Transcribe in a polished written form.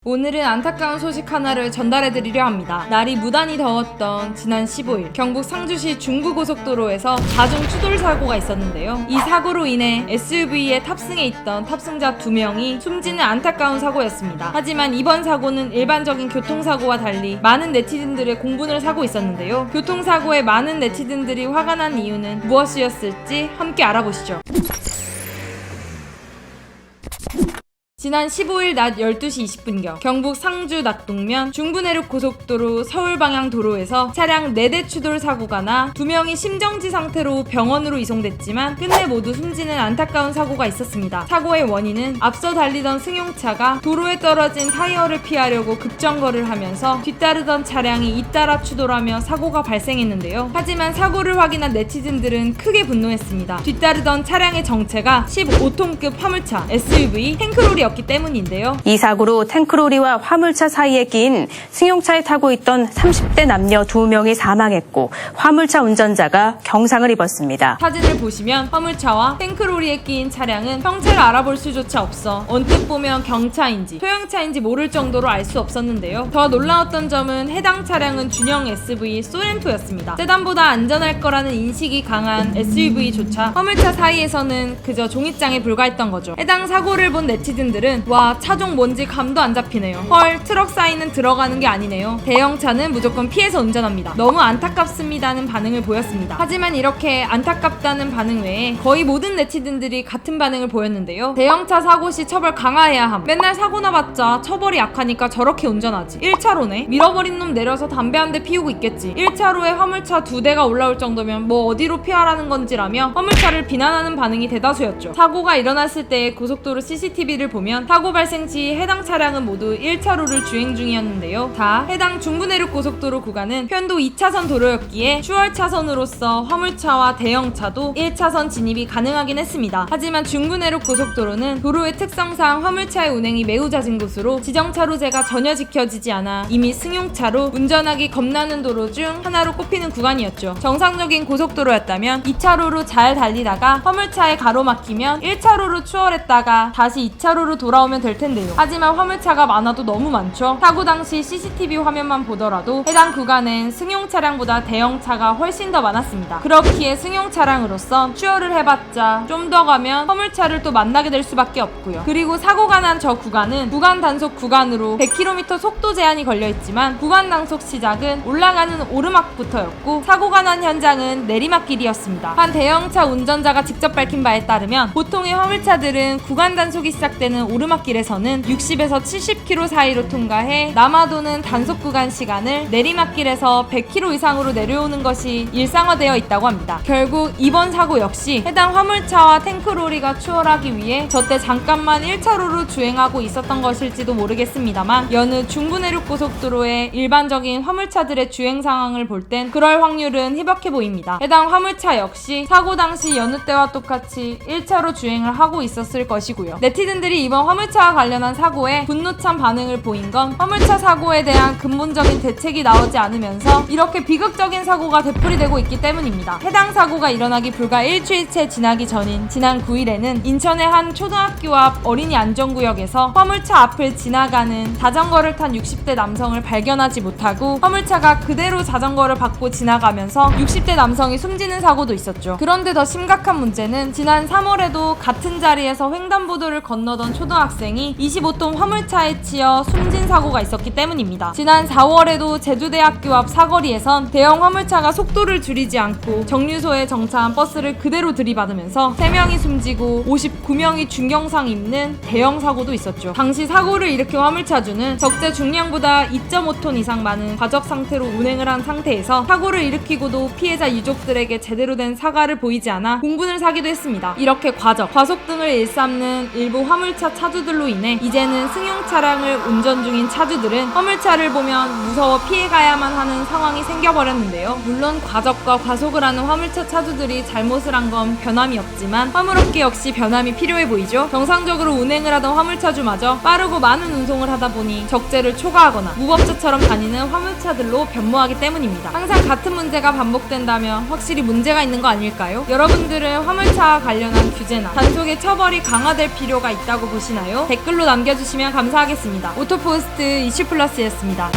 오늘은 안타까운 소식 하나를 전달해드리려 합니다. 날이 무단히 더웠던 지난 15일 경북 상주시 중부고속도로에서 자중 추돌 사고가 있었는데요. 이 사고로 인해 SUV에 탑승해 있던 탑승자 2명이 숨지는 안타까운 사고였습니다. 하지만 이번 사고는 일반적인 교통사고와 달리 많은 네티즌들의 공분을 사고 있었는데요. 교통사고에 많은 네티즌들이 화가 난 이유는 무엇이었을지 함께 알아보시죠. 지난 15일 낮 12시 20분경 경북 상주 낙동면 중부내륙 고속도로 서울 방향 도로에서 차량 4대 추돌 사고가 나 2명이 심정지 상태로 병원으로 이송됐지만 끝내 모두 숨지는 안타까운 사고가 있었습니다. 사고의 원인은 앞서 달리던 승용차가 도로에 떨어진 타이어를 피하려고 급정거를 하면서 뒤따르던 차량이 잇따라 추돌하며 사고가 발생했는데요. 하지만 사고를 확인한 네티즌들은 크게 분노했습니다. 뒤따르던 차량의 정체가 15톤급 화물차 SUV 탱크롤이 기 때문인데요. 이 사고로 탱크로리와 화물차 사이에 낀 승용차에 타고 있던 30대 남녀 2명이 사망했고 화물차 운전자가 경상을 입었습니다. 사진을 보시면 화물차와 탱크로리에 끼인 차량은 형체를 알아볼 수조차 없어 언뜻 보면 경차인지 소형차인지 모를 정도로 알 수 없었는데요. 더 놀라웠던 점은 해당 차량은 준형 SV 소렌토였습니다. 세단보다 안전할 거라는 인식이 강한 SUV조차 화물차 사이에서는 그저 종이장에 불과했던 거죠. 해당 사고를 본 네티즌들 와, 차종 뭔지 감도 안 잡히네요. 헐, 트럭 사이는 들어가는 게 아니네요. 대형차는 무조건 피해서 운전합니다. 너무 안타깝습니다는 반응을 보였습니다. 하지만 이렇게 안타깝다는 반응 외에 거의 모든 네티즌들이 같은 반응을 보였는데요. 대형차 사고 시 처벌 강화해야 함. 맨날 사고 나봤자 처벌이 약하니까 저렇게 운전하지. 1차로네? 밀어버린 놈 내려서 담배 한 대 피우고 있겠지. 1차로에 화물차 2대가 올라올 정도면 뭐 어디로 피하라는 건지라며 화물차를 비난하는 반응이 대다수였죠. 사고가 일어났을 때의 고속도로 CCTV를 보면 사고 발생 시 해당 차량은 모두 1차로를 주행 중이었는데요. 다 해당 중부내륙 고속도로 구간은 편도 2차선 도로였기에 추월 차선으로서 화물차와 대형차도 1차선 진입이 가능하긴 했습니다. 하지만 중부내륙 고속도로는 도로의 특성상 화물차의 운행이 매우 잦은 곳으로 지정차로제가 전혀 지켜지지 않아 이미 승용차로 운전하기 겁나는 도로 중 하나로 꼽히는 구간이었죠. 정상적인 고속도로였다면 2차로로 잘 달리다가 화물차에 가로막히면 1차로로 추월했다가 다시 2차로로 돌아오면 될 텐데요. 하지만 화물차가 많아도 너무 많죠. 사고 당시 CCTV 화면만 보더라도 해당 구간엔 승용 차량보다 대형차가 훨씬 더 많았습니다. 그렇기에 승용 차량으로서 추월을 해봤자 좀 더 가면 화물차를 또 만나게 될 수밖에 없고요. 그리고 사고가 난 저 구간은 구간 단속 구간으로 100km 속도 제한이 걸려있지만 구간 단속 시작은 올라가는 오르막부터였고 사고가 난 현장은 내리막길이었습니다. 한 대형차 운전자가 직접 밝힌 바에 따르면 보통의 화물차들은 구간 단속이 시작되는 오르막길에서는 60에서 70km 사이로 통과해 남아도는 단속 구간 시간을 내리막길에서 100km 이상으로 내려오는 것이 일상화되어 있다고 합니다. 결국 이번 사고 역시 해당 화물차와 탱크로리가 추월하기 위해 저때 잠깐만 1차로로 주행하고 있었던 것일지도 모르겠습니다만 여느 중부내륙 고속도로의 일반적인 화물차들의 주행 상황을 볼 땐 그럴 확률은 희박해 보입니다. 해당 화물차 역시 사고 당시 여느 때와 똑같이 1차로 주행을 하고 있었을 것이고요. 네티즌들이 이번 화물차와 관련한 사고에 분노찬 반응을 보인 건 화물차 사고에 대한 근본적인 대책이 나오지 않으면서 이렇게 비극적인 사고가 되풀이되고 있기 때문입니다. 해당 사고가 일어나기 불과 일주일째 지나기 전인 지난 9일에는 인천의 한 초등학교 앞 어린이 안전구역에서 화물차 앞을 지나가는 자전거를 탄 60대 남성을 발견하지 못하고 화물차가 그대로 자전거를 받고 지나가면서 60대 남성이 숨지는 사고도 있었죠. 그런데 더 심각한 문제는 지난 3월에도 같은 자리에서 횡단보도를 건너던 초등학생이 25톤 화물차에 치여 숨진 사고가 있었기 때문입니다. 지난 4월에도 제주대학교 앞 사거리에선 대형 화물차가 속도를 줄이지 않고 정류소에 정차한 버스를 그대로 들이받으면서 3명이 숨지고 59명이 중경상 입는 대형 사고도 있었죠. 당시 사고를 일으킨 화물차주는 적재 중량보다 2.5톤 이상 많은 과적 상태로 운행을 한 상태에서 사고를 일으키고도 피해자 유족들에게 제대로 된 사과를 보이지 않아 공분을 사기도 했습니다. 이렇게 과속 등을 일삼는 일부 화물차 차주들로 인해 이제는 승용 차량을 운전 중인 차주들은 화물차를 보면 무서워 피해가야만 하는 상황이 생겨버렸는데요. 물론 과적과 과속을 하는 화물차 차주들이 잘못을 한 건 변함이 없지만 화물업계 역시 변함이 필요해 보이죠. 정상적으로 운행을 하던 화물차주마저 빠르고 많은 운송을 하다 보니 적재를 초과하거나 무법자처럼 다니는 화물차들로 변모하기 때문입니다. 항상 같은 문제가 반복된다면 확실히 문제가 있는 거 아닐까요? 여러분들은 화물차와 관련한 규제나 단속의 처벌이 강화될 필요가 있다고 보시나요? 보시나요? 댓글로 남겨주시면 감사하겠습니다. 오토포스트 이슈플러스였습니다.